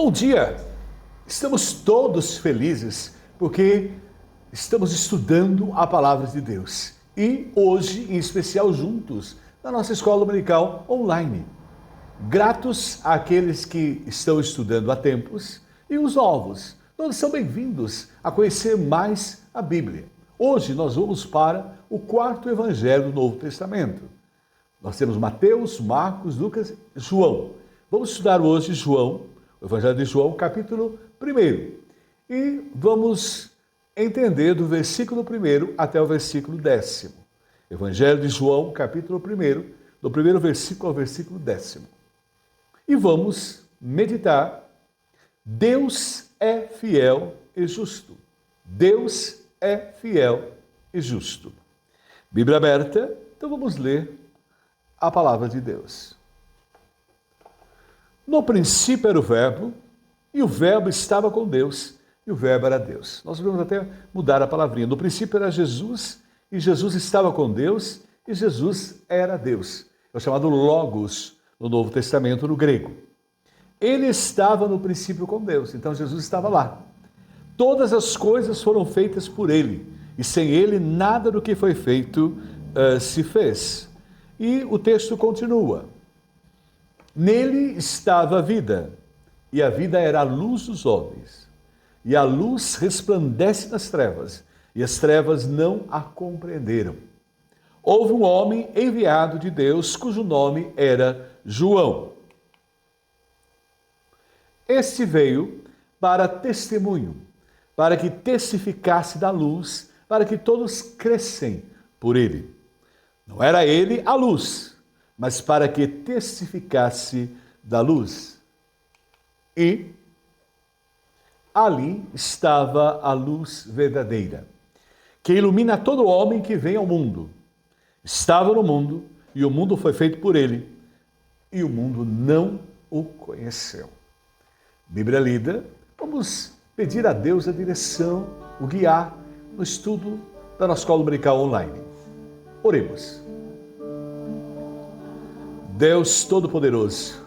Bom dia! Estamos todos felizes porque estamos estudando a Palavra de Deus. E hoje, em especial, juntos, na nossa escola dominical online. Gratos àqueles que estão estudando há tempos e os novos. Todos são bem-vindos a conhecer mais a Bíblia. Hoje nós vamos para o quarto evangelho do Novo Testamento. Nós temos Mateus, Marcos, Lucas e João. Vamos estudar hoje João, o Evangelho de João, capítulo 1. E vamos entender do versículo 1 até o versículo 10. Evangelho de João, capítulo 1, do primeiro versículo ao versículo 10. E vamos meditar. Deus é fiel e justo. Deus é fiel e justo. Bíblia aberta, então vamos ler a palavra de Deus. No princípio era o Verbo, e o Verbo estava com Deus, e o Verbo era Deus. Nós vamos até mudar a palavrinha. No princípio era Jesus, e Jesus estava com Deus, e Jesus era Deus. É o chamado Logos no Novo Testamento, no grego. Ele estava no princípio com Deus, então Jesus estava lá. Todas as coisas foram feitas por ele, e sem ele nada do que foi feito se fez. E o texto continua. Nele estava a vida, e a vida era a luz dos homens. E a luz resplandece nas trevas, e as trevas não a compreenderam. Houve um homem enviado de Deus, cujo nome era João. Este veio para testemunho, para que testificasse da luz, para que todos crescem por ele. Não era ele a luz, mas para que testificasse da luz. E ali estava a luz verdadeira, que ilumina todo homem que vem ao mundo. Estava no mundo, e o mundo foi feito por ele, e o mundo não o conheceu. Bíblia lida, vamos pedir a Deus a direção, o guiar no estudo da nossa escola dominical online. Oremos. Deus Todo-Poderoso,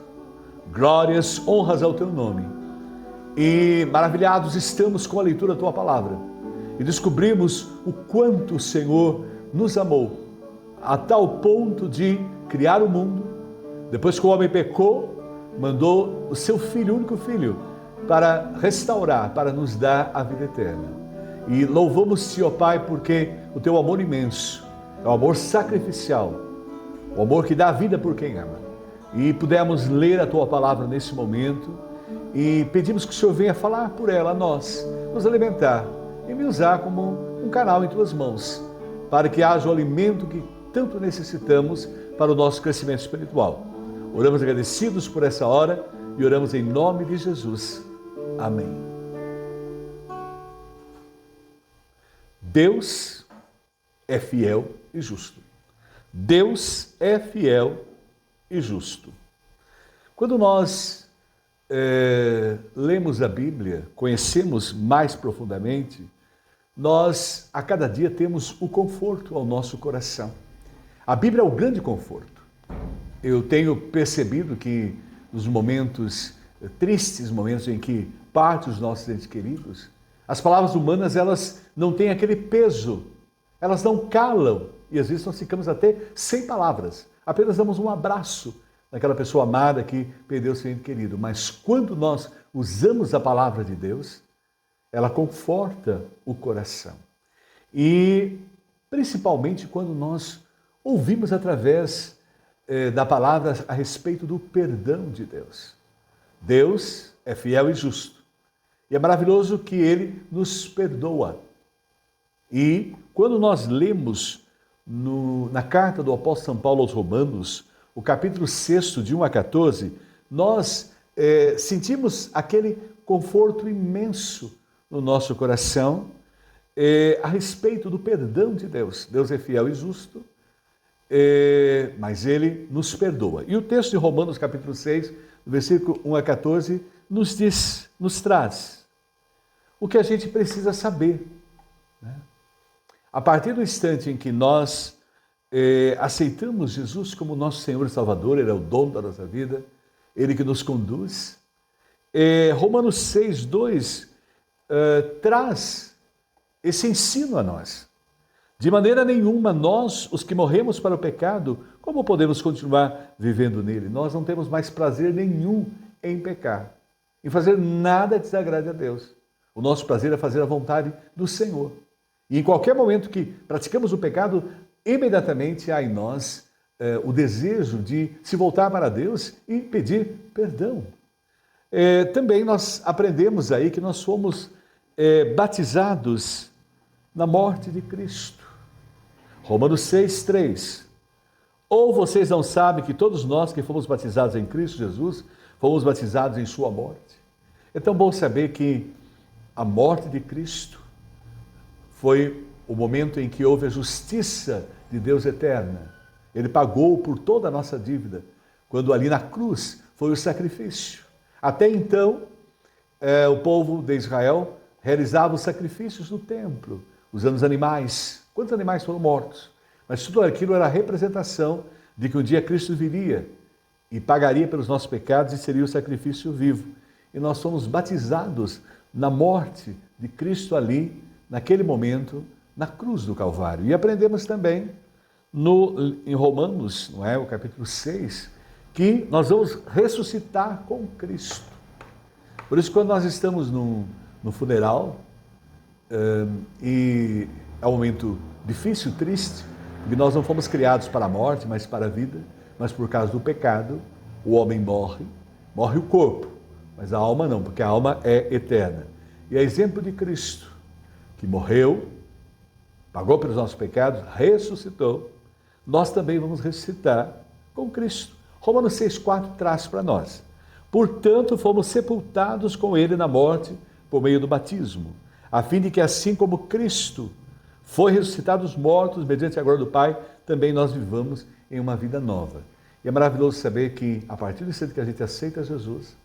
glórias, honras ao Teu nome. E maravilhados estamos com a leitura da Tua Palavra. E descobrimos o quanto o Senhor nos amou, a tal ponto de criar o mundo. Depois que o homem pecou, mandou o Seu Filho, o único Filho, para restaurar, para nos dar a vida eterna. E louvamos-te, ó Pai, porque o Teu amor imenso é o amor sacrificial, o amor que dá a vida por quem ama. E pudemos ler a Tua Palavra nesse momento e pedimos que o Senhor venha falar por ela a nós, nos alimentar e me usar como um canal em Tuas mãos, para que haja o alimento que tanto necessitamos para o nosso crescimento espiritual. Oramos agradecidos por essa hora e oramos em nome de Jesus. Amém. Deus é fiel e justo. Deus é fiel e justo. Quando nós lemos a Bíblia, conhecemos mais profundamente, nós a cada dia temos o conforto ao nosso coração. A Bíblia é o grande conforto. Eu tenho percebido que nos momentos tristes, momentos em que partem os nossos entes queridos, as palavras humanas, elas não têm aquele peso, elas não calam, e às vezes nós ficamos até sem palavras, apenas damos um abraço naquela pessoa amada que perdeu seu ente querido. Mas quando nós usamos a palavra de Deus, ela conforta o coração. E principalmente quando nós ouvimos através da palavra a respeito do perdão de Deus. Deus é fiel e justo. E é maravilhoso que Ele nos perdoa. E quando nós lemos na carta do apóstolo São Paulo aos Romanos, o capítulo 6, de 1 a 14, nós sentimos aquele conforto imenso no nosso coração a respeito do perdão de Deus. Deus é fiel e justo, mas Ele nos perdoa. E o texto de Romanos, capítulo 6, versículo 1 a 14, nos traz o que a gente precisa saber, né? A partir do instante em que nós aceitamos Jesus como nosso Senhor e Salvador, Ele é o dono da nossa vida, Ele que nos conduz, Romanos 6:2 traz esse ensino a nós. De maneira nenhuma, nós, os que morremos para o pecado, como podemos continuar vivendo nele? Nós não temos mais prazer nenhum em pecar, em fazer nada que desagrade a Deus. O nosso prazer é fazer a vontade do Senhor. E em qualquer momento que praticamos o pecado, imediatamente há em nós o desejo de se voltar para Deus e pedir perdão. Também nós aprendemos aí que nós fomos batizados na morte de Cristo. Romanos 6:3. Ou vocês não sabem que todos nós que fomos batizados em Cristo Jesus, fomos batizados em sua morte? É tão bom saber que a morte de Cristo foi o momento em que houve a justiça de Deus eterna. Ele pagou por toda a nossa dívida, quando ali na cruz foi o sacrifício. Até então, o povo de Israel realizava os sacrifícios no templo, usando os animais. Quantos animais foram mortos? Mas tudo aquilo era a representação de que um dia Cristo viria e pagaria pelos nossos pecados e seria o sacrifício vivo. E nós somos batizados na morte de Cristo ali, naquele momento, na cruz do Calvário. E aprendemos também em Romanos, não é, o capítulo 6, que nós vamos ressuscitar com Cristo. Por isso, quando nós estamos no funeral, e é um momento difícil, triste, porque nós não fomos criados para a morte, mas para a vida, mas por causa do pecado, o homem morre o corpo, mas a alma não, porque a alma é eterna. E é exemplo de Cristo, que morreu, pagou pelos nossos pecados, ressuscitou, nós também vamos ressuscitar com Cristo. Romanos 6,4 traz para nós: portanto, fomos sepultados com Ele na morte por meio do batismo, a fim de que assim como Cristo foi ressuscitado dos mortos mediante a glória do Pai, também nós vivamos em uma vida nova. E é maravilhoso saber que a partir do momento que a gente aceita Jesus,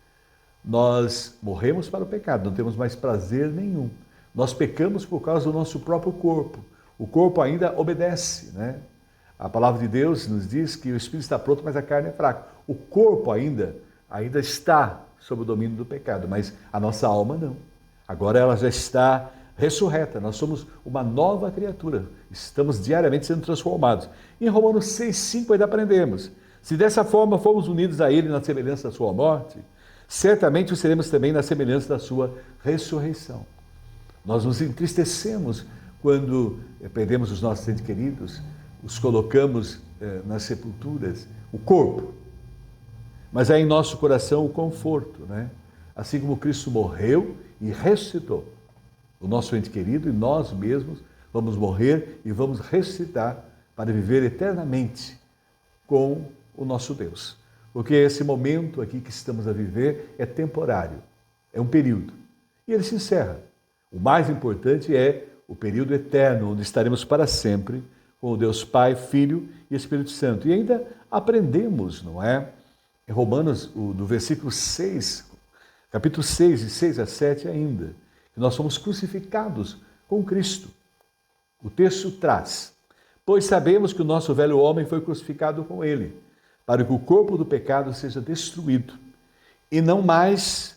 nós morremos para o pecado, não temos mais prazer nenhum. Nós pecamos por causa do nosso próprio corpo. O corpo ainda obedece, né? A palavra de Deus nos diz que o espírito está pronto, mas a carne é fraca. O corpo ainda está sob o domínio do pecado, mas a nossa alma não. Agora ela já está ressurreta, nós somos uma nova criatura, estamos diariamente sendo transformados. Em Romanos 6,5 ainda aprendemos: se dessa forma fomos unidos a Ele na semelhança da sua morte, certamente o seremos também na semelhança da sua ressurreição. Nós nos entristecemos quando perdemos os nossos entes queridos, os colocamos nas sepulturas, o corpo, mas é em nosso coração o conforto, né? Assim como Cristo morreu e ressuscitou o nosso ente querido, e nós mesmos vamos morrer e vamos ressuscitar para viver eternamente com o nosso Deus. Porque esse momento aqui que estamos a viver é temporário, é um período, e ele se encerra. O mais importante é o período eterno, onde estaremos para sempre com o Deus Pai, Filho e Espírito Santo. E ainda aprendemos, não é? Em Romanos, do versículo 6, capítulo 6, de 6 a 7 ainda, que nós somos crucificados com Cristo. O texto traz: pois sabemos que o nosso velho homem foi crucificado com ele, para que o corpo do pecado seja destruído, e não mais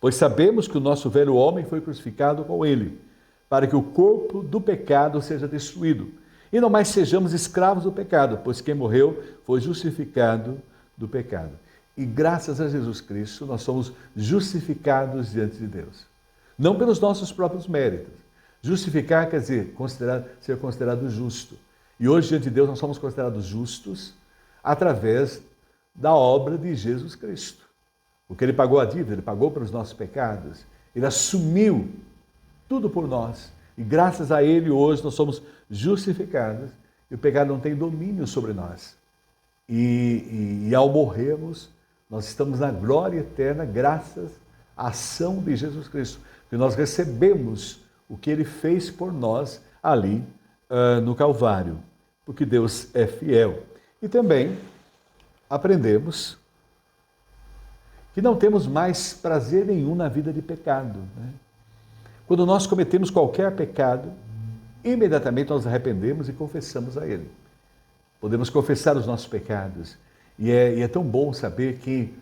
pois sabemos que o nosso velho homem foi crucificado com ele, para que o corpo do pecado seja destruído, e não mais sejamos escravos do pecado, pois quem morreu foi justificado do pecado. E graças a Jesus Cristo, nós somos justificados diante de Deus. Não pelos nossos próprios méritos. Justificar quer dizer ser considerado justo. E hoje, diante de Deus, nós somos considerados justos através da obra de Jesus Cristo. Porque Ele pagou a dívida, Ele pagou pelos nossos pecados. Ele assumiu tudo por nós. E graças a Ele, hoje, nós somos justificados. E o pecado não tem domínio sobre nós. E ao morrermos, nós estamos na glória eterna graças à ação de Jesus Cristo. Porque nós recebemos o que Ele fez por nós ali no Calvário. Porque Deus é fiel. E também aprendemos que não temos mais prazer nenhum na vida de pecado, né? Quando nós cometemos qualquer pecado, imediatamente nós nos arrependemos e confessamos a Ele. Podemos confessar os nossos pecados E é tão bom saber que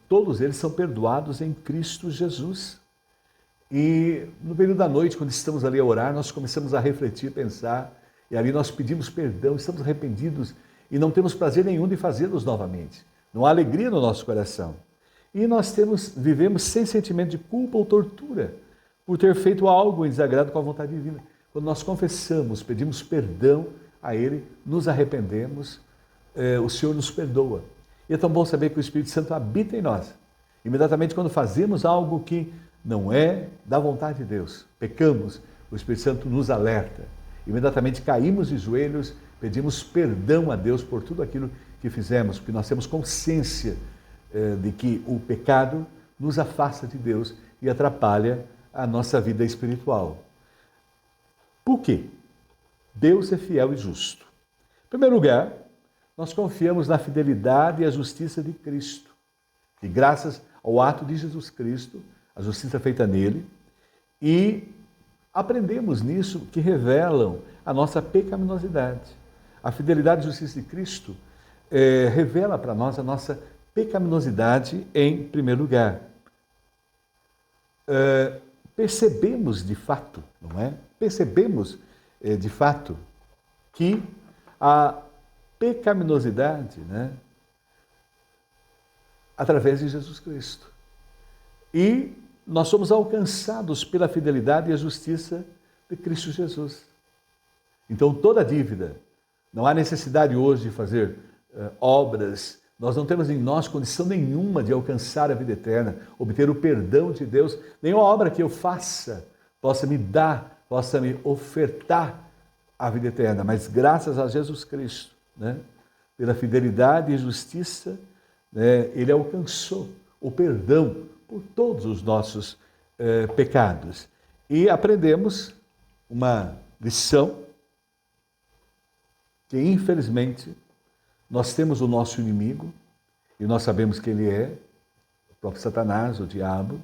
todos eles são perdoados em Cristo Jesus. E no período da noite, quando estamos ali a orar, nós começamos a refletir, pensar, e ali nós pedimos perdão, estamos arrependidos e não temos prazer nenhum de fazê-los novamente. Não há alegria no nosso coração. E nós vivemos sem sentimento de culpa ou tortura por ter feito algo em desagrado com a vontade divina. Quando nós confessamos, pedimos perdão a Ele, nos arrependemos, o Senhor nos perdoa. E é tão bom saber que o Espírito Santo habita em nós. Imediatamente quando fazemos algo que não é da vontade de Deus, pecamos, o Espírito Santo nos alerta. Imediatamente caímos de joelhos, pedimos perdão a Deus por tudo aquilo que fizemos, porque nós temos consciência de que o pecado nos afasta de Deus e atrapalha a nossa vida espiritual. Por quê? Deus é fiel e justo. Em primeiro lugar, nós confiamos na fidelidade e a justiça de Cristo. E graças ao ato de Jesus Cristo, a justiça feita nele, e aprendemos nisso que revelam a nossa pecaminosidade. A fidelidade e a justiça de Cristo revela para nós a nossa pecaminosidade em primeiro lugar. Percebemos de fato, não é? Percebemos de fato que a pecaminosidade, né, através de Jesus Cristo. E nós somos alcançados pela fidelidade e a justiça de Cristo Jesus. Então, toda dívida, não há necessidade hoje de fazer obras, nós não temos em nós condição nenhuma de alcançar a vida eterna, obter o perdão de Deus. Nenhuma obra que eu faça possa me dar, possa me ofertar a vida eterna, mas graças a Jesus Cristo, né, pela fidelidade e justiça, né, Ele alcançou o perdão por todos os nossos pecados. E aprendemos uma lição que, infelizmente, nós temos o nosso inimigo, e nós sabemos que ele é o próprio Satanás, o diabo,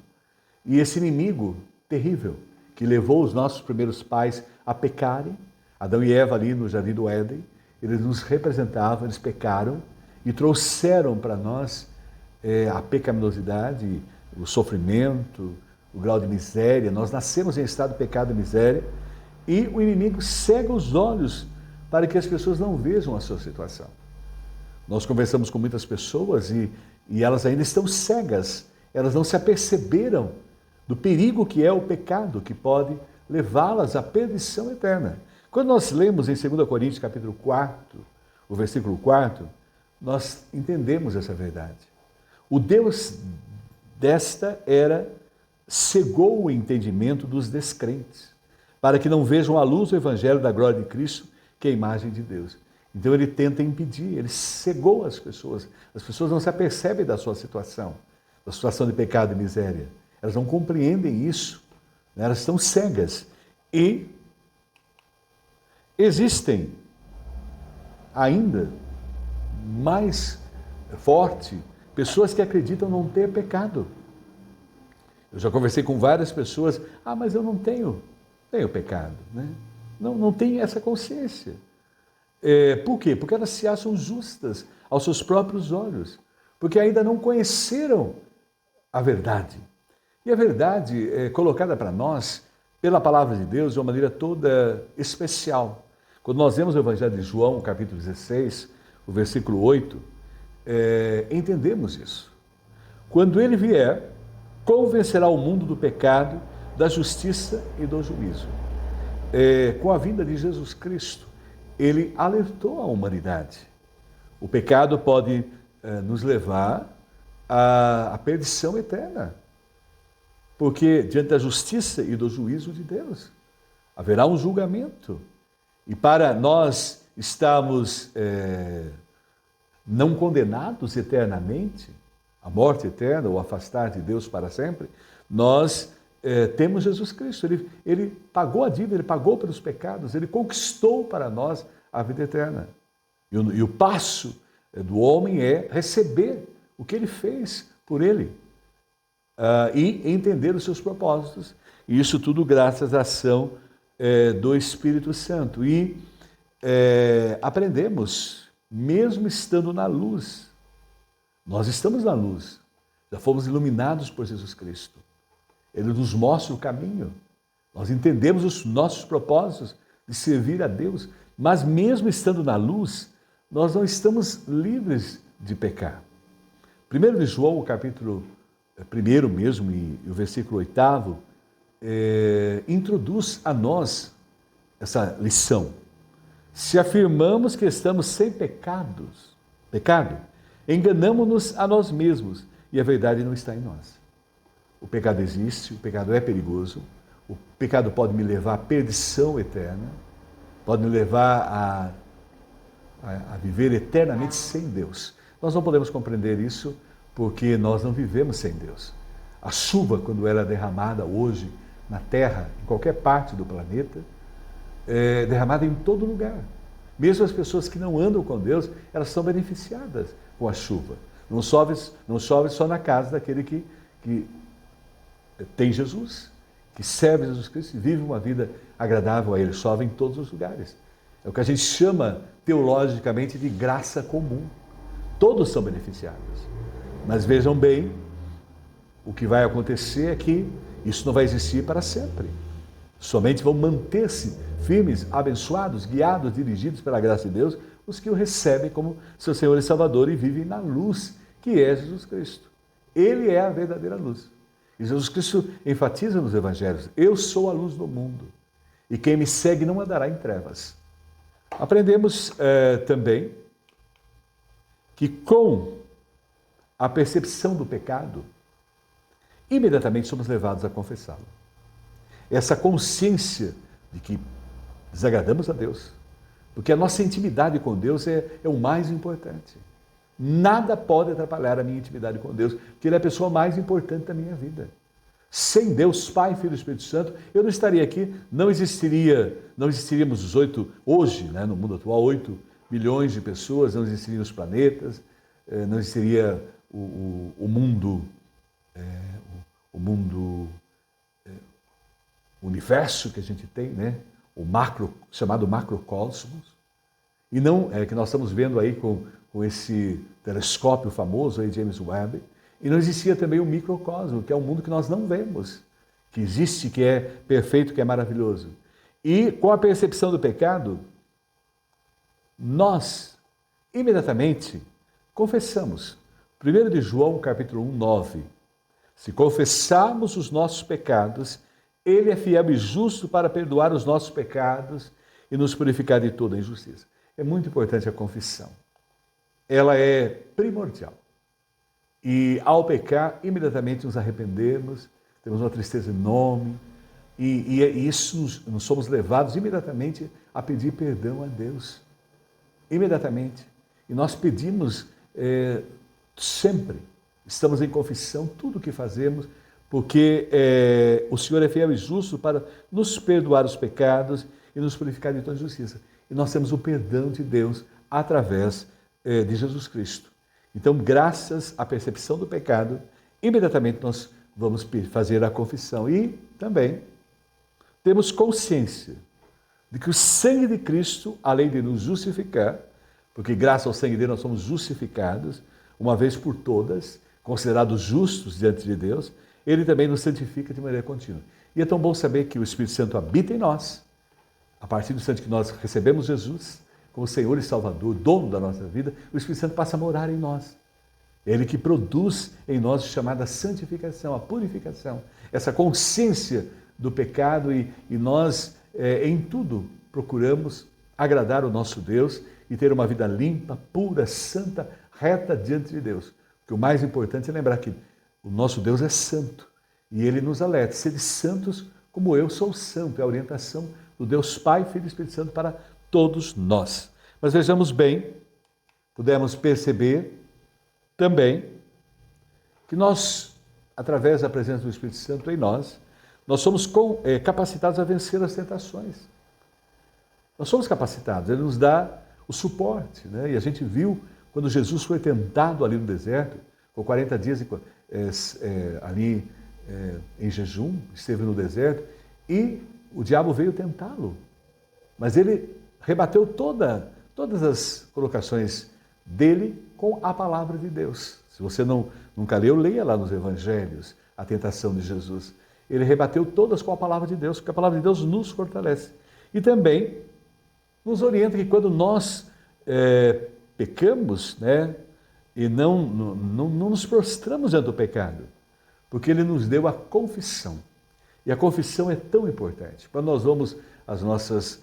e esse inimigo terrível, que levou os nossos primeiros pais a pecarem, Adão e Eva ali no Jardim do Éden, eles nos representavam, eles pecaram e trouxeram para nós a pecaminosidade, o sofrimento, o grau de miséria. Nós nascemos em estado de pecado e miséria, e o inimigo cega os olhos para que as pessoas não vejam a sua situação. Nós conversamos com muitas pessoas e elas ainda estão cegas, elas não se aperceberam do perigo que é o pecado, que pode levá-las à perdição eterna. Quando nós lemos em 2 Coríntios capítulo 4, o versículo 4, nós entendemos essa verdade. O Deus desta era cegou o entendimento dos descrentes, para que não vejam a luz do Evangelho da glória de Cristo, que é a imagem de Deus. Então ele tenta impedir, ele cegou as pessoas não se apercebem da sua situação, da situação de pecado e miséria. Elas não compreendem isso, né? Elas estão cegas. E existem ainda mais forte pessoas que acreditam não ter pecado. Eu já conversei com várias pessoas, mas eu não tenho pecado, né? Não tenho essa consciência. Por quê? Porque elas se acham justas aos seus próprios olhos, porque ainda não conheceram a verdade. E a verdade é colocada para nós pela palavra de Deus de uma maneira toda especial. Quando nós vemos o Evangelho de João, capítulo 16, o versículo 8, entendemos isso. Quando ele vier, convencerá o mundo do pecado, da justiça e do juízo. Com a vinda de Jesus Cristo, ele alertou a humanidade. O pecado pode nos levar à perdição eterna, porque diante da justiça e do juízo de Deus haverá um julgamento. E para nós estarmos não condenados eternamente, a morte eterna ou afastar de Deus para sempre, nós temos Jesus Cristo. Ele pagou a dívida, ele pagou pelos pecados, ele conquistou para nós a vida eterna. E o passo do homem é receber o que ele fez por ele e entender os seus propósitos. E isso tudo graças à ação do Espírito Santo. E aprendemos mesmo estando na luz. Nós estamos na luz, já fomos iluminados por Jesus Cristo. Ele nos mostra o caminho. Nós entendemos os nossos propósitos de servir a Deus, mas mesmo estando na luz, nós não estamos livres de pecar. 1 de João, o capítulo 1 mesmo, e o versículo 8, introduz a nós essa lição. Se afirmamos que estamos sem pecado, enganamos-nos a nós mesmos e a verdade não está em nós. O pecado existe, o pecado é perigoso, o pecado pode me levar à perdição eterna, pode me levar a viver eternamente sem Deus. Nós não podemos compreender isso porque nós não vivemos sem Deus. A chuva, quando ela é derramada hoje na terra, em qualquer parte do planeta, é derramada em todo lugar. Mesmo as pessoas que não andam com Deus, elas são beneficiadas com a chuva. Não chove só na casa daquele que tem Jesus, que serve Jesus Cristo e vive uma vida agradável a Ele. Chove em todos os lugares. É o que a gente chama teologicamente de graça comum. Todos são beneficiados. Mas vejam bem, o que vai acontecer é que isso não vai existir para sempre. Somente vão manter-se firmes, abençoados, guiados, dirigidos pela graça de Deus, os que o recebem como seu Senhor e Salvador e vivem na luz, que é Jesus Cristo. Ele é a verdadeira luz. E Jesus Cristo enfatiza nos evangelhos: eu sou a luz do mundo, e quem me segue não andará em trevas. Aprendemos também que com a percepção do pecado, imediatamente somos levados a confessá-lo. Essa consciência de que desagradamos a Deus, porque a nossa intimidade com Deus é o mais importante. Nada pode atrapalhar a minha intimidade com Deus, porque Ele é a pessoa mais importante da minha vida. Sem Deus, Pai, Filho e Espírito Santo, eu não estaria aqui, não existiríamos hoje, né, no mundo atual, 8 milhões de pessoas, não existiriam os planetas, não existiria o mundo, o universo que a gente tem, né? Chamado macrocosmos, e não que nós estamos vendo aí com esse telescópio famoso aí, James Webb, e não existia também o microcosmo, que é um mundo que nós não vemos, que existe, que é perfeito, que é maravilhoso. E com a percepção do pecado, nós imediatamente confessamos. 1 de João, capítulo 1, 9. Se confessarmos os nossos pecados, Ele é fiel e justo para perdoar os nossos pecados e nos purificar de toda injustiça. É muito importante a confissão. Ela é primordial. E ao pecar, imediatamente nos arrependemos, temos uma tristeza enorme, e isso nos somos levados imediatamente a pedir perdão a Deus. Imediatamente. E nós pedimos sempre, estamos em confissão, tudo o que fazemos, porque o Senhor é fiel e justo para nos perdoar os pecados e nos purificar de toda injustiça. E nós temos o perdão de Deus através de Jesus Cristo. Então, graças à percepção do pecado, imediatamente nós vamos fazer a confissão. E também temos consciência de que o sangue de Cristo, além de nos justificar, porque graças ao sangue dele nós somos justificados, uma vez por todas, considerados justos diante de Deus, Ele também nos santifica de maneira contínua. E é tão bom saber que o Espírito Santo habita em nós, a partir do instante que nós recebemos Jesus como Senhor e Salvador, dono da nossa vida, o Espírito Santo passa a morar em nós. É Ele que produz em nós a chamada santificação, a purificação, essa consciência do pecado e nós, em tudo, procuramos agradar o nosso Deus e ter uma vida limpa, pura, santa, reta diante de Deus. Porque o mais importante é lembrar que o nosso Deus é santo e Ele nos alerta: sede santos como eu sou santo. É a orientação do Deus Pai, Filho e Espírito Santo para todos nós. Mas vejamos bem, pudemos perceber também que nós, através da presença do Espírito Santo em nós somos capacitados a vencer as tentações. Nós somos capacitados, Ele nos dá o suporte, né? E a gente viu quando Jesus foi tentado ali no deserto, com 40 dias em jejum, esteve no deserto, e o diabo veio tentá-lo. Mas ele rebateu todas todas as colocações dele com a palavra de Deus. Se você nunca leu, leia lá nos evangelhos a tentação de Jesus. Ele rebateu todas com a palavra de Deus, porque a palavra de Deus nos fortalece. E também nos orienta que quando nós pecamos, né, e não nos prostramos diante do pecado, porque ele nos deu a confissão. E a confissão é tão importante. Quando nós vamos às nossas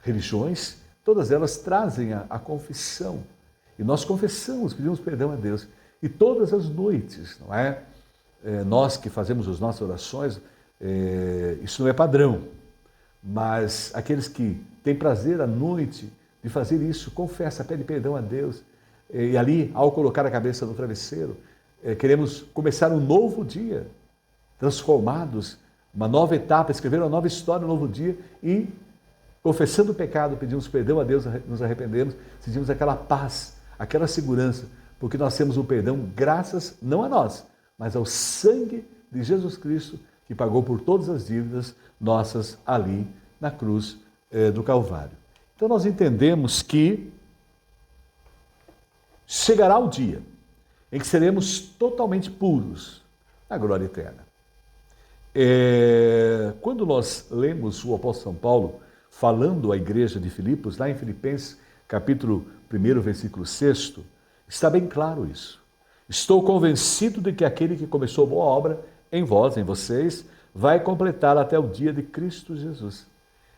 religiões, todas elas trazem a confissão. E nós confessamos, pedimos perdão a Deus. E todas as noites, não é? Nós que fazemos as nossas orações, isso não é padrão. Mas aqueles que têm prazer à noite de fazer isso, confessa, pede perdão a Deus. E ali, ao colocar a cabeça no travesseiro, queremos começar um novo dia, transformados, uma nova etapa, escrever uma nova história, um novo dia e, confessando o pecado, pedimos perdão a Deus, nos arrependemos, sentimos aquela paz, aquela segurança, porque nós temos o perdão graças, não a nós, mas ao sangue de Jesus Cristo, que pagou por todas as dívidas nossas ali na cruz do Calvário. Então nós entendemos que chegará o dia em que seremos totalmente puros na glória eterna. Quando nós lemos o apóstolo São Paulo falando à igreja de Filipos, lá em Filipenses, capítulo 1, versículo 6, está bem claro isso. Estou convencido de que aquele que começou a boa obra em vós, em vocês, vai completá-la até o dia de Cristo Jesus.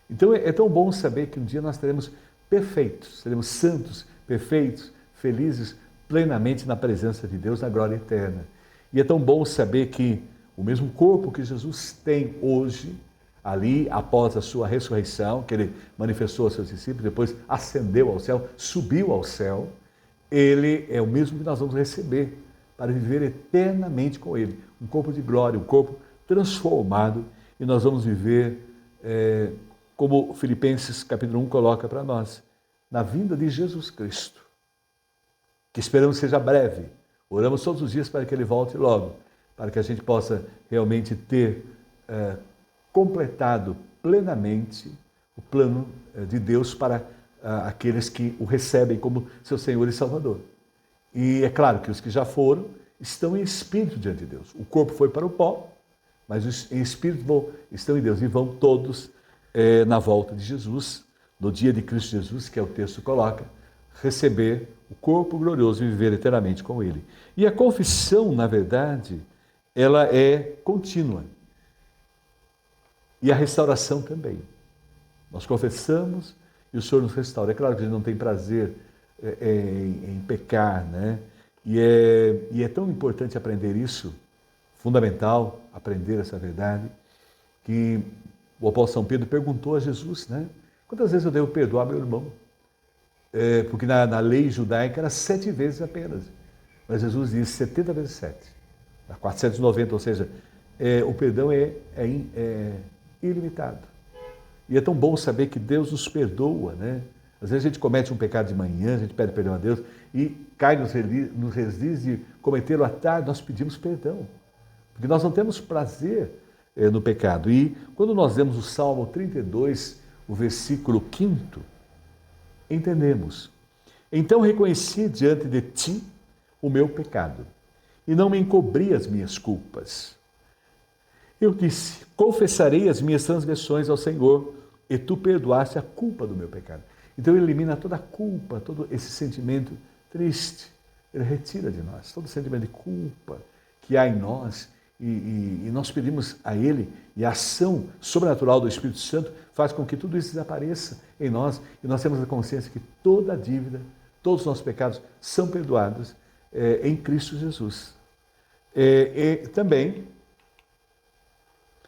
Então é tão bom saber que um dia nós seremos perfeitos, seremos santos, perfeitos, felizes, plenamente na presença de Deus, na glória eterna. E é tão bom saber que o mesmo corpo que Jesus tem hoje, ali após a sua ressurreição, que ele manifestou aos seus discípulos, depois ascendeu ao céu, subiu ao céu, ele é o mesmo que nós vamos receber para viver eternamente com ele. Um corpo de glória, um corpo transformado, e nós vamos viver como Filipenses capítulo 1 coloca para nós, na vinda de Jesus Cristo, que esperamos seja breve. Oramos todos os dias para que ele volte logo, para que a gente possa realmente ter completado plenamente o plano de Deus para aqueles que o recebem como seu Senhor e Salvador. E é claro que os que já foram estão em espírito diante de Deus. O corpo foi para o pó, mas os em espírito estão em Deus e vão todos na volta de Jesus, no dia de Cristo Jesus, que é o texto coloca, receber o corpo glorioso e viver eternamente com Ele. E a confissão, na verdade, ela é contínua. E a restauração também. Nós confessamos e o Senhor nos restaura. É claro que a gente não tem prazer em pecar, né? E é tão importante aprender isso, fundamental aprender essa verdade, que o apóstolo São Pedro perguntou a Jesus, né? Quantas vezes eu devo perdoar meu irmão? Porque na lei judaica era 7 vezes apenas. Mas Jesus disse 70 vezes 7. 490, ou seja, o perdão é ilimitado. E é tão bom saber que Deus nos perdoa, né? Às vezes a gente comete um pecado de manhã, a gente pede perdão a Deus e cai nos resíduos de cometer-o à tarde, nós pedimos perdão. Porque nós não temos prazer no pecado. E quando nós lemos o Salmo 32, o versículo 5º, entendemos. Então reconheci diante de ti o meu pecado e não me encobri as minhas culpas. Eu disse, confessarei as minhas transgressões ao Senhor e tu perdoaste a culpa do meu pecado. Então ele elimina toda a culpa, todo esse sentimento triste. Ele retira de nós todo o sentimento de culpa que há em nós e nós pedimos a Ele e a ação sobrenatural do Espírito Santo faz com que tudo isso desapareça em nós e nós temos a consciência que toda a dívida, todos os nossos pecados são perdoados em Cristo Jesus. E também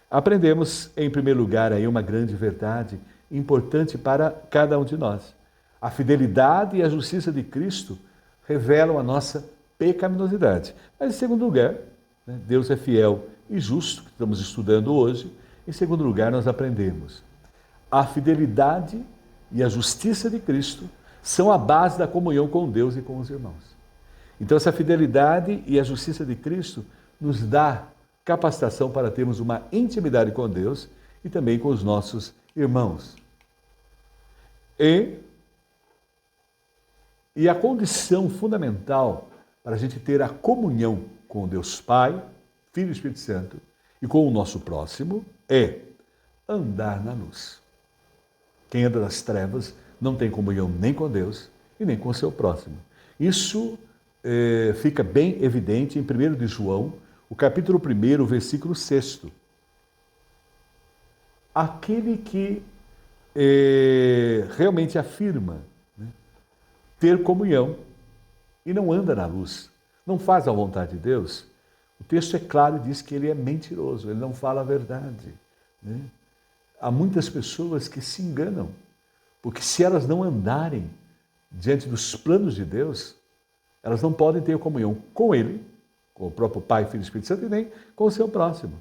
aprendemos, em primeiro lugar, aí uma grande verdade importante para cada um de nós. A fidelidade e a justiça de Cristo revelam a nossa pecaminosidade. Mas, em segundo lugar, né, Deus é fiel e justo, que estamos estudando hoje. Em segundo lugar, nós aprendemos a fidelidade e a justiça de Cristo são a base da comunhão com Deus e com os irmãos. Então, essa fidelidade e a justiça de Cristo nos dá capacitação para termos uma intimidade com Deus e também com os nossos irmãos. E E a condição fundamental para a gente ter a comunhão com Deus Pai, Filho e Espírito Santo e com o nosso próximo é andar na luz. Quem anda nas trevas não tem comunhão nem com Deus e nem com o seu próximo. Isso fica bem evidente em 1 de João, o capítulo 1, versículo 6. Aquele que realmente afirma, né, ter comunhão e não anda na luz, não faz a vontade de Deus, o texto é claro e diz que ele é mentiroso, ele não fala a verdade. Né? Há muitas pessoas que se enganam, porque se elas não andarem diante dos planos de Deus, elas não podem ter comunhão com Ele, com o próprio Pai, Filho e Espírito Santo, e nem com o seu próximo.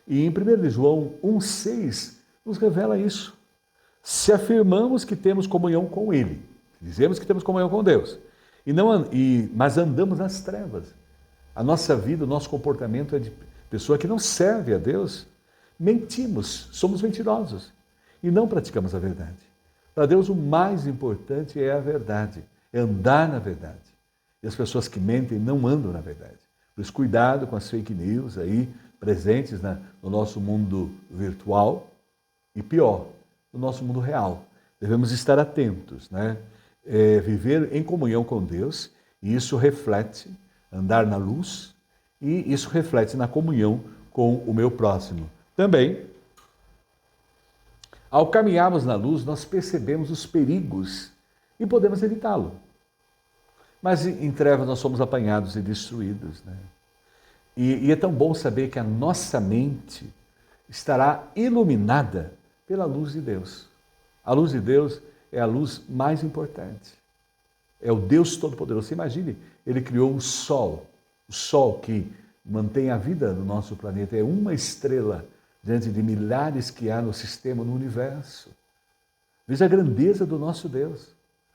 E em 1 de João 1,6 nos revela isso. Se afirmamos que temos comunhão com Ele, dizemos que temos comunhão com Deus, mas andamos nas trevas, a nossa vida, o nosso comportamento é de pessoa que não serve a Deus, mentimos, somos mentirosos e não praticamos a verdade. Para Deus o mais importante é a verdade, é andar na verdade. E as pessoas que mentem não andam na verdade. Por isso, cuidado com as fake news aí presentes no nosso mundo virtual e pior, no nosso mundo real. Devemos estar atentos, né? Viver em comunhão com Deus, e isso reflete andar na luz, e isso reflete na comunhão com o meu próximo. Também, ao caminharmos na luz, nós percebemos os perigos e podemos evitá-lo. Mas em trevas nós somos apanhados e destruídos, né? E é tão bom saber que a nossa mente estará iluminada pela luz de Deus. A luz de Deus é a luz mais importante. É o Deus Todo-Poderoso. Você imagine, Ele criou o Sol que mantém a vida no nosso planeta, é uma estrela diante de milhares que há no sistema, no universo. Veja a grandeza do nosso Deus.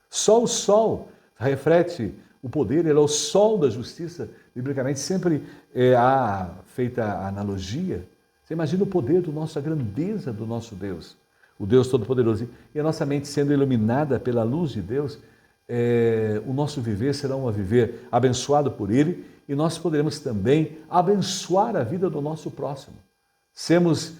Só o Sol reflete o poder, ele é o sol da justiça. Biblicamente sempre há feita a analogia. Você imagina o poder do nosso, a grandeza do nosso Deus, o Deus Todo-Poderoso. E a nossa mente sendo iluminada pela luz de Deus, o nosso viver será um viver abençoado por Ele, e nós poderemos também abençoar a vida do nosso próximo. Sermos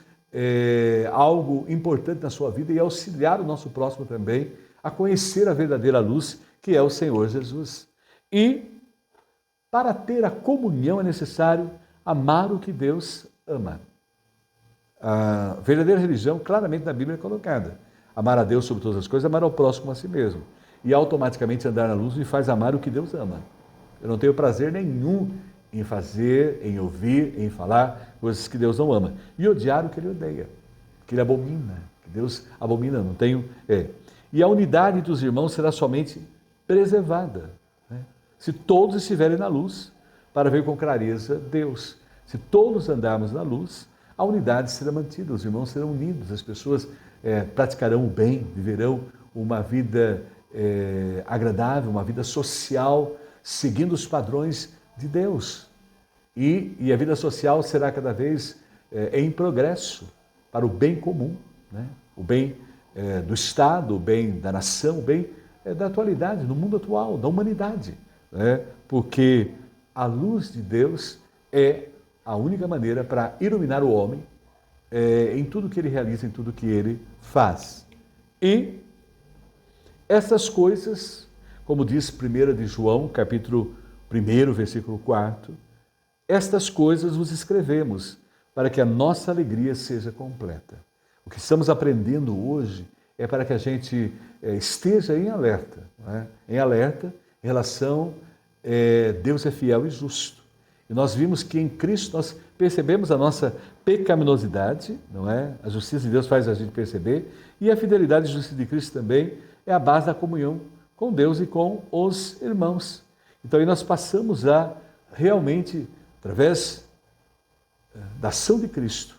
algo importante na sua vida e auxiliar o nosso próximo também a conhecer a verdadeira luz, que é o Senhor Jesus. E para ter a comunhão é necessário amar o que Deus ama. A verdadeira religião, claramente na Bíblia é colocada. Amar a Deus sobre todas as coisas, amar ao próximo a si mesmo. E automaticamente andar na luz me faz amar o que Deus ama. Eu não tenho prazer nenhum em fazer, em ouvir, em falar coisas que Deus não ama. E odiar o que Ele odeia, que Ele abomina, que Deus abomina, não tenho... E a unidade dos irmãos será somente preservada, né? Se todos estiverem na luz, para ver com clareza Deus. Se todos andarmos na luz, a unidade será mantida, os irmãos serão unidos, as pessoas praticarão o bem, viverão uma vida agradável, uma vida social, seguindo os padrões de Deus. E a vida social será cada vez em progresso, para o bem comum, né? O bem do Estado, o bem da nação, o bem da atualidade, no mundo atual, da humanidade. Né? Porque a luz de Deus é a única maneira para iluminar o homem em tudo que ele realiza, em tudo que ele faz. E essas coisas, como diz 1 de João, capítulo 1, versículo 4, estas coisas vos escrevemos para que a nossa alegria seja completa. O que estamos aprendendo hoje é para que a gente esteja em alerta, né? Em alerta em relação Deus é fiel e justo. E nós vimos que em Cristo nós percebemos a nossa pecaminosidade, não é? A justiça de Deus faz a gente perceber, e a fidelidade e justiça de Cristo também é a base da comunhão com Deus e com os irmãos. Então aí nós passamos a realmente, através da ação de Cristo,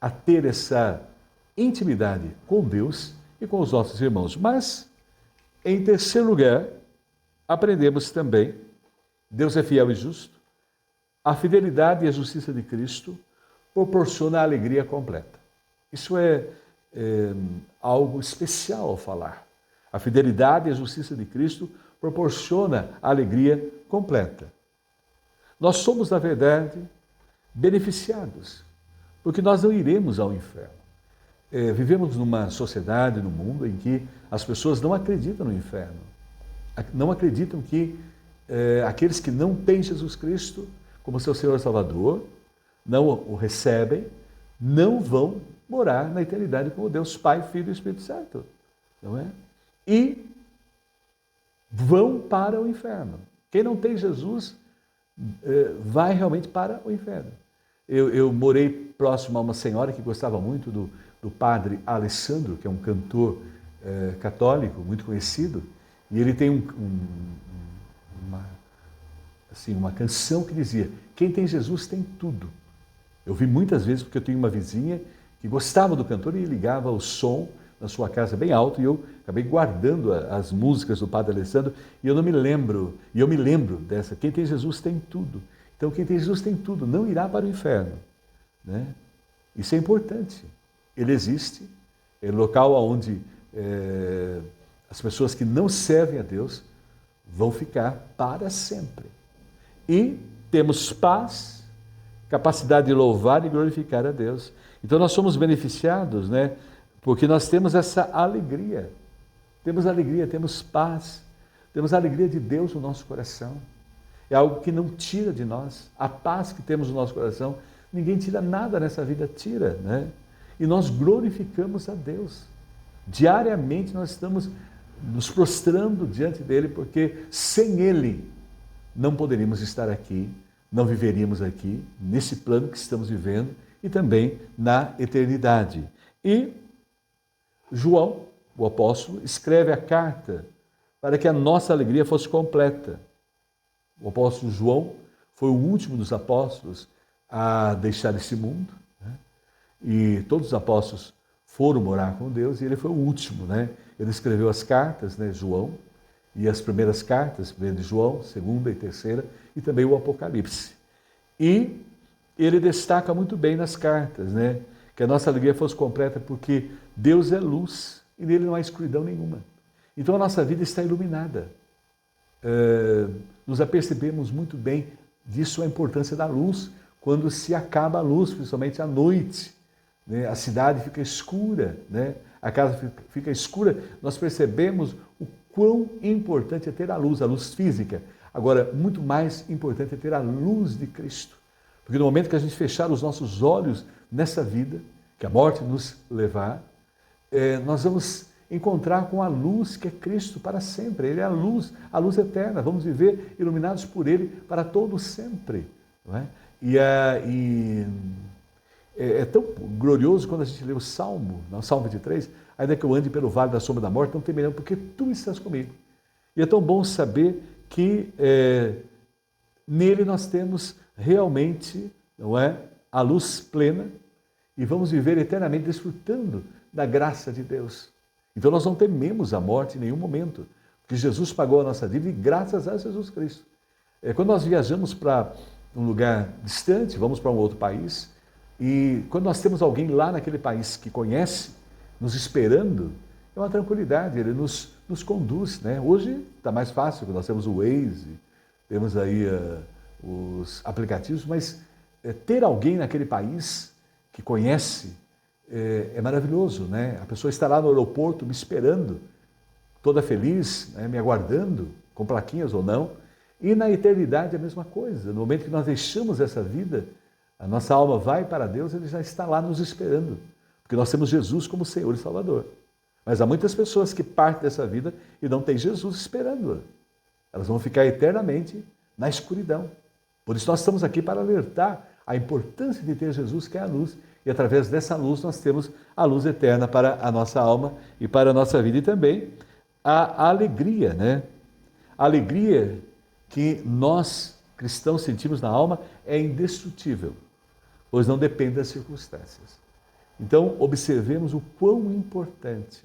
a ter essa intimidade com Deus e com os nossos irmãos. Mas, em terceiro lugar, aprendemos também, Deus é fiel e justo, a fidelidade e a justiça de Cristo proporciona a alegria completa. Isso é algo especial ao falar. A fidelidade e a justiça de Cristo proporciona a alegria completa. Nós somos, na verdade, beneficiados, porque nós não iremos ao inferno. Vivemos numa sociedade, num mundo em que as pessoas não acreditam no inferno. Não acreditam que aqueles que não têm Jesus Cristo como seu Senhor e Salvador, não o recebem, não vão morar na eternidade com o Deus Pai, Filho e Espírito Santo. Não é? E vão para o inferno. Quem não tem Jesus vai realmente para o inferno. Eu morei próximo a uma senhora que gostava muito do padre Alessandro, que é um cantor católico muito conhecido, e ele tem uma canção que dizia: quem tem Jesus tem tudo. Eu vi muitas vezes, porque eu tenho uma vizinha que gostava do cantor e ligava o som na sua casa bem alto, e eu acabei guardando as músicas do padre Alessandro, e eu me lembro dessa: quem tem Jesus tem tudo. Então quem tem Jesus tem tudo, não irá para o inferno, né? Isso é importante. Ele existe, é um local onde as pessoas que não servem a Deus vão ficar para sempre. E temos paz, capacidade de louvar e glorificar a Deus. Então nós somos beneficiados, né? Porque nós temos essa alegria. Temos alegria, temos paz, temos a alegria de Deus no nosso coração. É algo que não tira de nós. A paz que temos no nosso coração, ninguém tira nada nessa vida, tira, né? E nós glorificamos a Deus. Diariamente nós estamos nos prostrando diante dele, porque sem ele não poderíamos estar aqui, não viveríamos aqui, nesse plano que estamos vivendo e também na eternidade. E João, o apóstolo, escreve a carta para que a nossa alegria fosse completa. O apóstolo João foi o último dos apóstolos a deixar esse mundo, né? E todos os apóstolos foram morar com Deus, e ele foi o último, né? Ele escreveu as cartas, né, João, e as primeiras cartas, primeira de João, segunda e terceira, e também o Apocalipse. E ele destaca muito bem nas cartas, né, que a nossa alegria fosse completa, porque Deus é luz e nele não há escuridão nenhuma. Então a nossa vida está iluminada. Nos apercebemos muito bem disso, a importância da luz, quando se acaba a luz, principalmente à noite, né, a cidade fica escura, né, a casa fica escura, nós percebemos o quão importante é ter a luz física. Agora, muito mais importante é ter a luz de Cristo. Porque no momento que a gente fechar os nossos olhos nessa vida, que a morte nos levar, nós vamos encontrar com a luz que é Cristo para sempre. Ele é a luz eterna. Vamos viver iluminados por Ele para todo sempre. Não é? É tão glorioso quando a gente lê o Salmo 23, ainda que eu ande pelo vale da sombra da morte, não temerei, porque Tu estás comigo. E é tão bom saber que nele nós temos realmente, não é, a luz plena, e vamos viver eternamente desfrutando da graça de Deus. Então nós não tememos a morte em nenhum momento, porque Jesus pagou a nossa dívida, e graças a Jesus Cristo. Quando nós viajamos para um lugar distante, vamos para um outro país, e quando nós temos alguém lá naquele país que conhece, nos esperando, é uma tranquilidade, ele nos conduz, né? Hoje está mais fácil, nós temos o Waze, temos aí os aplicativos, mas ter alguém naquele país que conhece é maravilhoso, né? A pessoa está lá no aeroporto me esperando, toda feliz, né? Me aguardando, com plaquinhas ou não, e na eternidade é a mesma coisa. No momento que nós deixamos essa vida, a nossa alma vai para Deus, Ele já está lá nos esperando, porque nós temos Jesus como Senhor e Salvador. Mas há muitas pessoas que partem dessa vida e não têm Jesus esperando. Elas vão ficar eternamente na escuridão. Por isso nós estamos aqui para alertar a importância de ter Jesus, que é a luz, e através dessa luz nós temos a luz eterna para a nossa alma e para a nossa vida, e também a alegria, né? A alegria que nós, cristãos, sentimos na alma é indestrutível, pois não depende das circunstâncias. Então, observemos o quão importante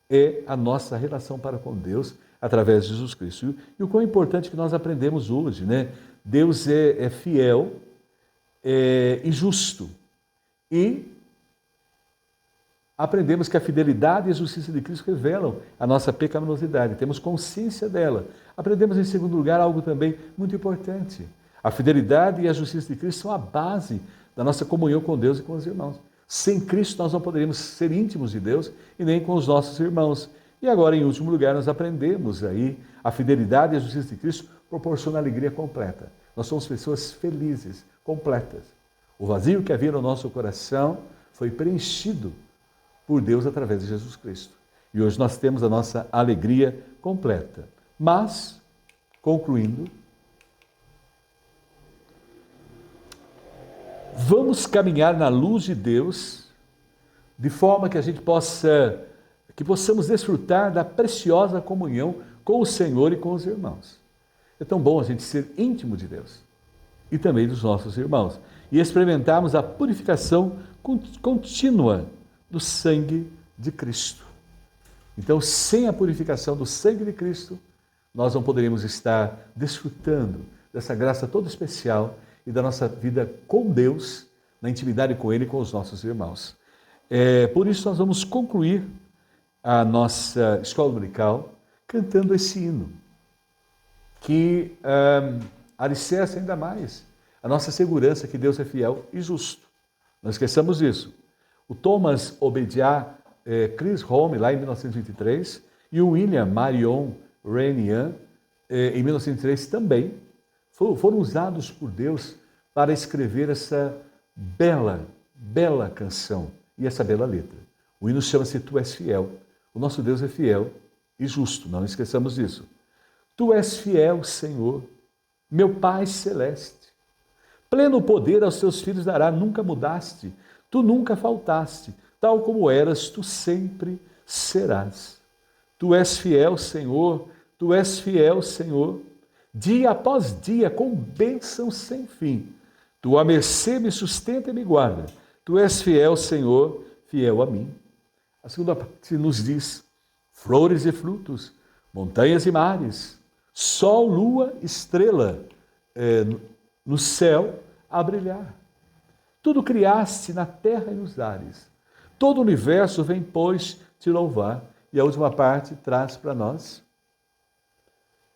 é a nossa relação para com Deus através de Jesus Cristo. E o quão importante que nós aprendemos hoje, né? Deus é fiel e justo. E aprendemos que a fidelidade e a justiça de Cristo revelam a nossa pecaminosidade, temos consciência dela. Aprendemos, em segundo lugar, algo também muito importante. A fidelidade e a justiça de Cristo são a base da nossa comunhão com Deus e com os irmãos. Sem Cristo nós não poderíamos ser íntimos de Deus e nem com os nossos irmãos. E agora, em último lugar, nós aprendemos aí a fidelidade e a justiça de Cristo proporciona alegria completa. Nós somos pessoas felizes, completas. O vazio que havia no nosso coração foi preenchido por Deus através de Jesus Cristo. E hoje nós temos a nossa alegria completa. Mas, concluindo, vamos caminhar na luz de Deus de forma que a gente possamos desfrutar da preciosa comunhão com o Senhor e com os irmãos. É tão bom a gente ser íntimo de Deus e também dos nossos irmãos e experimentarmos a purificação contínua do sangue de Cristo. Então, sem a purificação do sangue de Cristo, nós não poderíamos estar desfrutando dessa graça toda especial e da nossa vida com Deus, na intimidade com Ele e com os nossos irmãos. Por isso, nós vamos concluir a nossa escola dominical cantando esse hino, que alicerça ainda mais a nossa segurança que Deus é fiel e justo. Não esqueçamos disso. O Thomas Obadiah Chris Home, lá em 1923, e o William Marion Renian, em 1903 também, foram usados por Deus para escrever essa bela canção e essa bela letra. O hino chama-se Tu És Fiel. O nosso Deus é fiel e justo, não esqueçamos disso. Tu és fiel, Senhor, meu Pai celeste. Pleno poder aos teus filhos dará, nunca mudaste, tu nunca faltaste, tal como eras, tu sempre serás. Tu és fiel, Senhor, tu és fiel, Senhor, dia após dia, com bênção sem fim. Tua mercê me sustenta e me guarda. Tu és fiel, Senhor, fiel a mim. A segunda parte nos diz, flores e frutos, montanhas e mares, sol, lua, estrela, no céu a brilhar. Tudo criaste na terra e nos ares. Todo o universo vem, pois, te louvar. E a última parte traz para nós,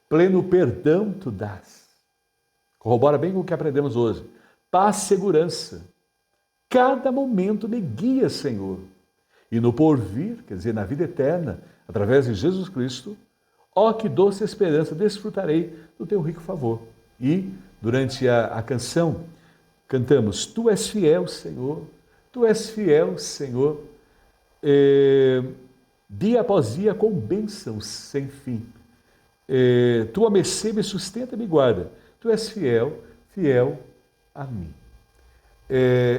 pleno perdão tu dás. Corrobora bem com o que aprendemos hoje. Paz, segurança. Cada momento me guia, Senhor. E no porvir, quer dizer, na vida eterna, através de Jesus Cristo, ó que doce esperança, desfrutarei do teu rico favor. E, durante a canção, cantamos, Tu és fiel, Senhor, Tu és fiel, Senhor, dia após dia com bênçãos sem fim. Tua mercê me sustenta e me guarda. Tu és fiel, fiel a mim.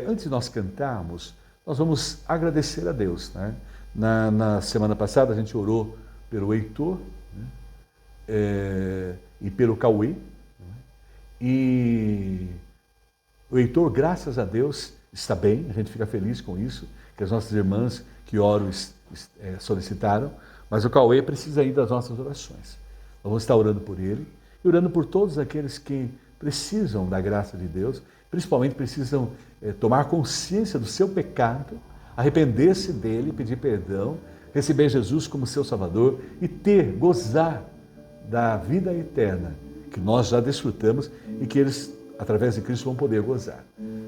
Antes de nós cantarmos, nós vamos agradecer a Deus. Né? Na semana passada a gente orou pelo Heitor, né? E pelo Cauê. Né? E o Heitor, graças a Deus, está bem, a gente fica feliz com isso, que as nossas irmãs que oram solicitaram, mas o Cauê precisa ainda das nossas orações. Nós vamos estar orando por ele e orando por todos aqueles que precisam da graça de Deus, principalmente precisam tomar consciência do seu pecado, arrepender-se dele, pedir perdão, receber Jesus como seu Salvador e gozar da vida eterna que nós já desfrutamos e que eles, através de Cristo, vão poder gozar.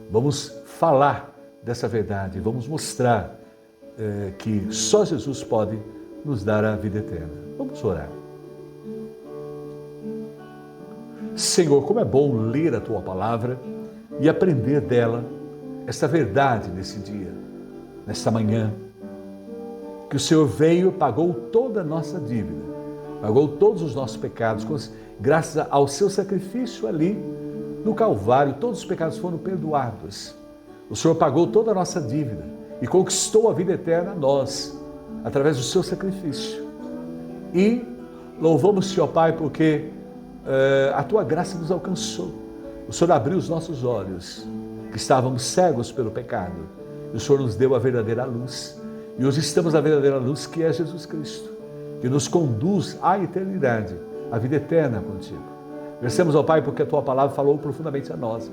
Vamos falar dessa verdade, vamos mostrar que só Jesus pode nos dar a vida eterna. Vamos orar. Senhor, como é bom ler a Tua Palavra e aprender dela esta verdade nesse dia, nesta manhã, que o Senhor veio, pagou toda a nossa dívida, pagou todos os nossos pecados, graças ao seu sacrifício ali no Calvário, todos os pecados foram perdoados. O Senhor pagou toda a nossa dívida e conquistou a vida eterna a nós, através do seu sacrifício. E louvamos-te, ó Pai, porque a Tua graça nos alcançou. O Senhor abriu os nossos olhos, que estávamos cegos pelo pecado. E o Senhor nos deu a verdadeira luz. E hoje estamos na verdadeira luz, que é Jesus Cristo, que nos conduz à eternidade, à vida eterna contigo. Agradecemos ao Pai porque a Tua Palavra falou profundamente a nós.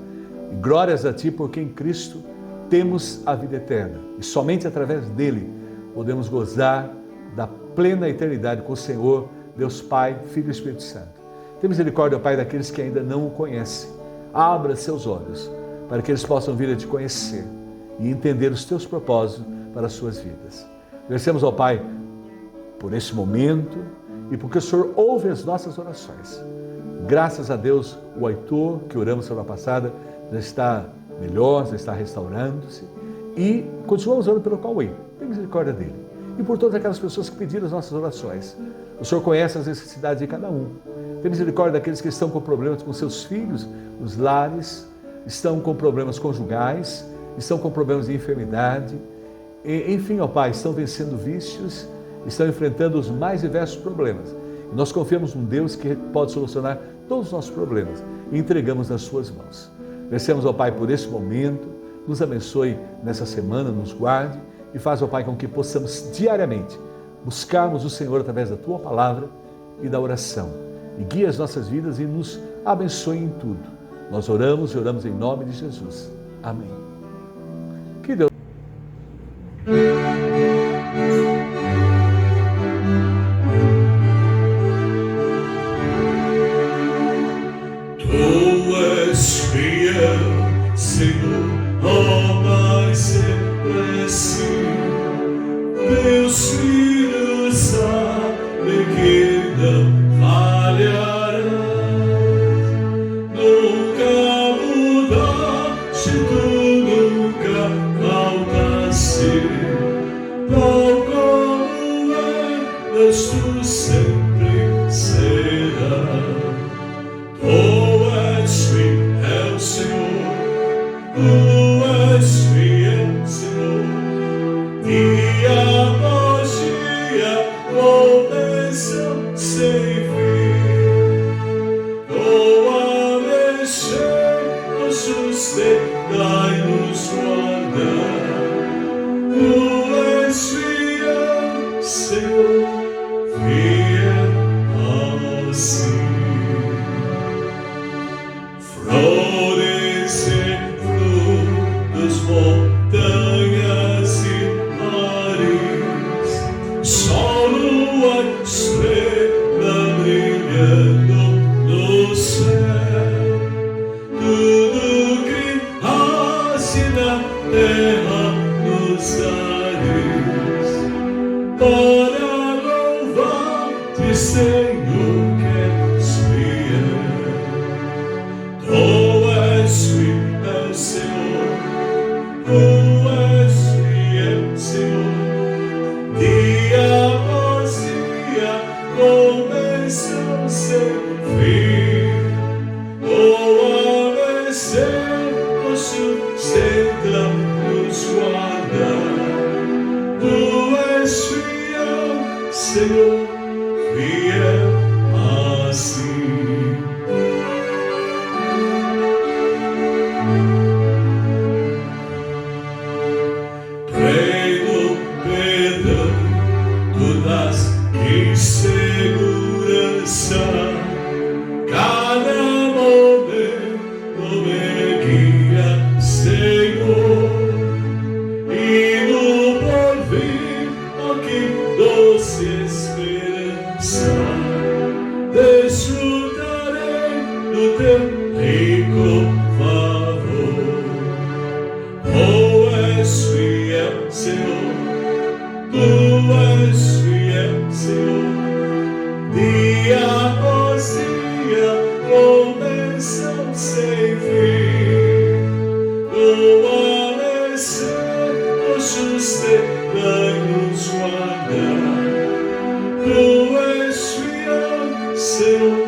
E glórias a Ti porque em Cristo temos a vida eterna. E somente através dele podemos gozar da plena eternidade com o Senhor, Deus Pai, Filho e Espírito Santo. Tem misericórdia, ó Pai, daqueles que ainda não o conhecem. Abra seus olhos para que eles possam vir a te conhecer e entender os teus propósitos para as suas vidas. Agradecemos ao Pai por esse momento e porque o Senhor ouve as nossas orações. Graças a Deus, o Aitor, que oramos semana passada, já está melhor, já está restaurando-se. E continuamos orando pelo Cauê. Tem misericórdia dele. E por todas aquelas pessoas que pediram as nossas orações. O Senhor conhece as necessidades de cada um. Tem misericórdia daqueles que estão com problemas com seus filhos, os lares, estão com problemas conjugais, estão com problemas de enfermidade. Enfim, ó Pai, estão vencendo vícios, estão enfrentando os mais diversos problemas. E nós confiamos num Deus que pode solucionar todos os nossos problemas e entregamos nas suas mãos. Agradecemos ao Pai por esse momento, nos abençoe nessa semana, nos guarde e faz, ó Pai, com que possamos diariamente buscarmos o Senhor através da Tua Palavra e da oração. E guie as nossas vidas e nos abençoe em tudo. Nós oramos e oramos em nome de Jesus. Amém. Que Deus... Senhor, ó Pai sempre assim, teus filhos sabem que não falharás, nunca mudaste, tu nunca faltaste, tal como eras, tu sempre serás. Tu és fiel, Senhor, Tu és fiel, Senhor, dia após dia, com bênção sem fim. Tua mexer, nos sustenta e nos guarda. Tu és fiel, Senhor, fiel assim. Flores e frutos, montanhas e mares, sol, lua, estrela brilhando no céu, tudo que nasce na terra, nos ares, para louvar-te, Senhor, que és fiel. Tu és fiel, Senhor, Tu és fiel, Senhor, dia após dia, com bênção sem fim. Tua bênção nos sustenta, nos guarda. Tu és fiel, Senhor, fiel assim. Pleno perdão, Tu dás em segurança, cada momento me guia, Senhor, e no porvir, ó que doce esperança, desfrutarei do Teu rico favor. Tu és fiel, Senhor, Tu és fiel, Senhor, dia após dia, com bênção sem fim. Tua bênção nos sustenta e nos guarda. Tu és fiel, Senhor,